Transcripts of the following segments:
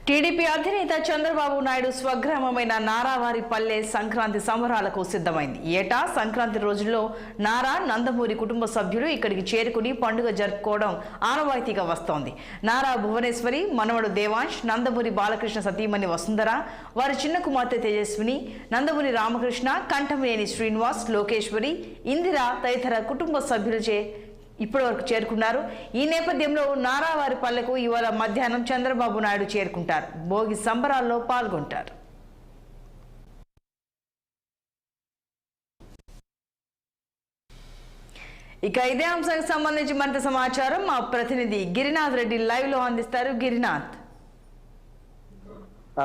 TDP అధినేత చంద్రబాబు నాయుడు స్వగ్రామమైన నారావారిపల్లె సంక్రాంతి సంబరాలకు సిద్ధమైంది. ఏటా సంక్రాంతి రోజుల్లో నారా నందమూరి కుటుంబ సభ్యులు ఇక్కడికి చేరుకుని పండుగ జరుపుకోవడం ఆనవాయితీగా వస్తోంది. నారా భువనేశ్వరి, మనవడు దేవాంశ్, నందమూరి బాలకృష్ణ సతీమణి వసుంధర, వారి చిన్న కుమార్తె తేజస్విని, నందమూరి రామకృష్ణ, కంఠమనేని శ్రీనివాస్, లోకేశ్వరి, ఇందిర తదితర కుటుంబ సభ్యులచే ఇప్పటివరకు చేరుకున్నారు. ఈ నేపథ్యంలో నారావారిపల్లెకు ఇవాళ మధ్యాహ్నం చంద్రబాబు నాయుడు చేరుకుంటారు. భోగి సంబరాల్లో పాల్గొంటారు. ఇక ఇదే అంశానికి సంబంధించి మరింత సమాచారం మా ప్రతినిధి గిరినాథ్ రెడ్డి లైవ్ లో అందిస్తారు. గిరినాథ్,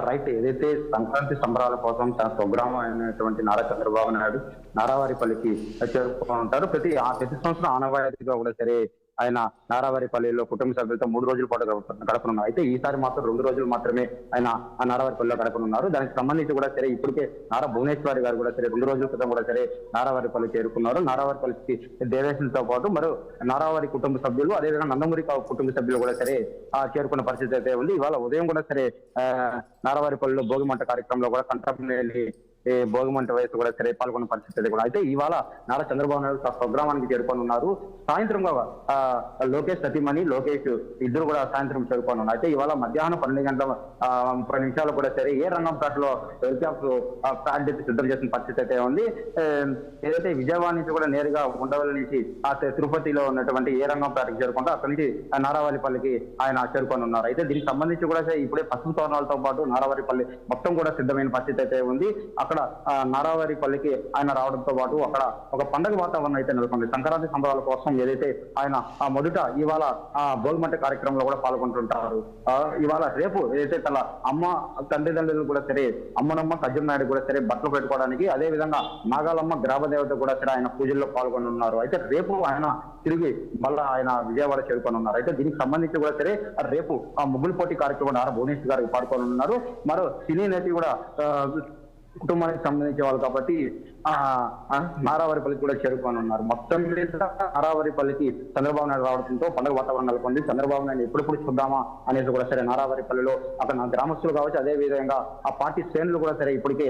రైట్. ఏదైతే సంక్రాంతి సంబరాల కోసం తన స్వగ్రామం అయినటువంటి నారా చంద్రబాబు నాయుడు నారావారిపల్లికి చేరుకుంటారు. ప్రతి సంవత్సరం ఆనవాయితీగా కూడా సరే ఆయన నారావారిపల్లిలో కుటుంబ సభ్యులతో 3 రోజుల పాటు గడపనున్నారు. అయితే ఈసారి మాత్రం 2 రోజులు మాత్రమే ఆయన నారావారిపల్లిలో గడపనున్నారు. దానికి సంబంధించి కూడా సరే ఇప్పటికే నారా భువనేశ్వరి గారు కూడా సరే 2 రోజుల క్రితం కూడా సరే నారావారిపల్లి చేరుకున్నారు. నారావారిపల్లికి దేవేశంతో పాటు మరో నారావారి కుటుంబ సభ్యులు, అదేవిధంగా నందమూరి కుటుంబ సభ్యులు కూడా సరే చేరుకున్న పరిస్థితి అయితే ఉంది. ఇవాళ ఉదయం కూడా సరే నారావారిపల్లిలో భోగిమంట కార్యక్రమంలో కూడా కంటపనేని భోగిమంట వయసు కూడా సరే పాల్గొన్న పరిస్థితి కూడా. అయితే ఇవాళ నారా చంద్రబాబు నాయుడు స్వగ్రామానికి చేరుకొని ఉన్నారు. సాయంత్రం లోకేష్ సతీమణి, లోకేష్ ఇద్దరు కూడా సాయంత్రం చేరుకొని ఉన్నారు. అయితే ఇవాళ మధ్యాహ్నం 12:30 కూడా సరే ఏ రంగంపేటలో ప్యాడ్ సిద్ధం చేసిన పరిస్థితి అయితే ఉంది. ఏదైతే విజయవాడ నుంచి కూడా నేరుగా ఉండవల్లి నుంచి తిరుపతిలో ఉన్నటువంటి ఏ రంగంపేటకి చేరుకుంటూ అక్కడి నుంచి నారావారిపల్లికి ఆయన చేరుకొని ఉన్నారు. అయితే దీనికి సంబంధించి కూడా ఇప్పుడే పసుపు తోరణాలతో పాటు నారావారిపల్లి మొత్తం కూడా సిద్ధమైన పరిస్థితి అయితే ఉంది. అక్కడ నారావారిపల్లికి ఆయన రావడంతో పాటు అక్కడ ఒక పండుగ వాతావరణం అయితే నెలకొంది. సంక్రాంతి సంబరాల కోసం ఏదైతే ఆయన మొదట ఇవాళ భోగిమంట కార్యక్రమంలో కూడా పాల్గొంటుంటారు. ఇవాళ రేపు ఏదైతే తన అమ్మ తండ్రిదండ్రులు కూడా సరే అమ్మనమ్మ కజ్జం నాయుడు కూడా సరే బట్టలు పెట్టుకోవడానికి, అదే విధంగా నాగాలమ్మ గ్రామదేవత కూడా సరే ఆయన పూజల్లో పాల్గొని ఉన్నారు. అయితే రేపు ఆయన తిరిగి మళ్ళా ఆయన విజయవాడ చేరుకొని ఉన్నారు. అయితే దీనికి సంబంధించి కూడా సరే రేపు ముగ్గులు పోటీ కార్యక్రమం నారా భువనేశ్వర్ గారు పాల్గొని ఉన్నారు. మరో సినీ నటి కూడా కుటుంబానికి సంబంధించే వాళ్ళు కాబట్టి నారావారిపల్లికి కూడా చేరుకొని ఉన్నారు. మొత్తం మీద నారావారిపల్లికి చంద్రబాబు నాయుడు రావడంతో పండుగ వాతావరణం నెలకొంది. చంద్రబాబు నాయుడు ఎప్పుడెప్పుడు చూద్దామా అనేది కూడా సరే నారావారిపల్లిలో అక్కడ గ్రామస్తులు కావచ్చు, అదే విధంగా ఆ పార్టీ శ్రేణులు కూడా సరే ఇప్పటికే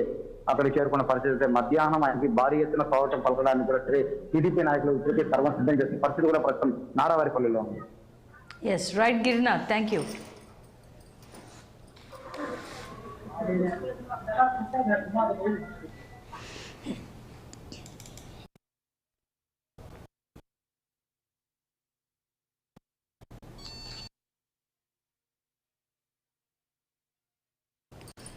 అక్కడ చేరుకున్న పరిస్థితి. మధ్యాహ్నం ఆయనకి భారీ ఎత్తున స్వాగతం పలకడానికి కూడా సరే టీడీపీ నాయకులు ఇప్పటికే సర్వం సిద్ధం చేసిన పరిస్థితి కూడా ప్రస్తుతం నారావారిపల్లిలో ఉంది. Yes right Girinath, thank you.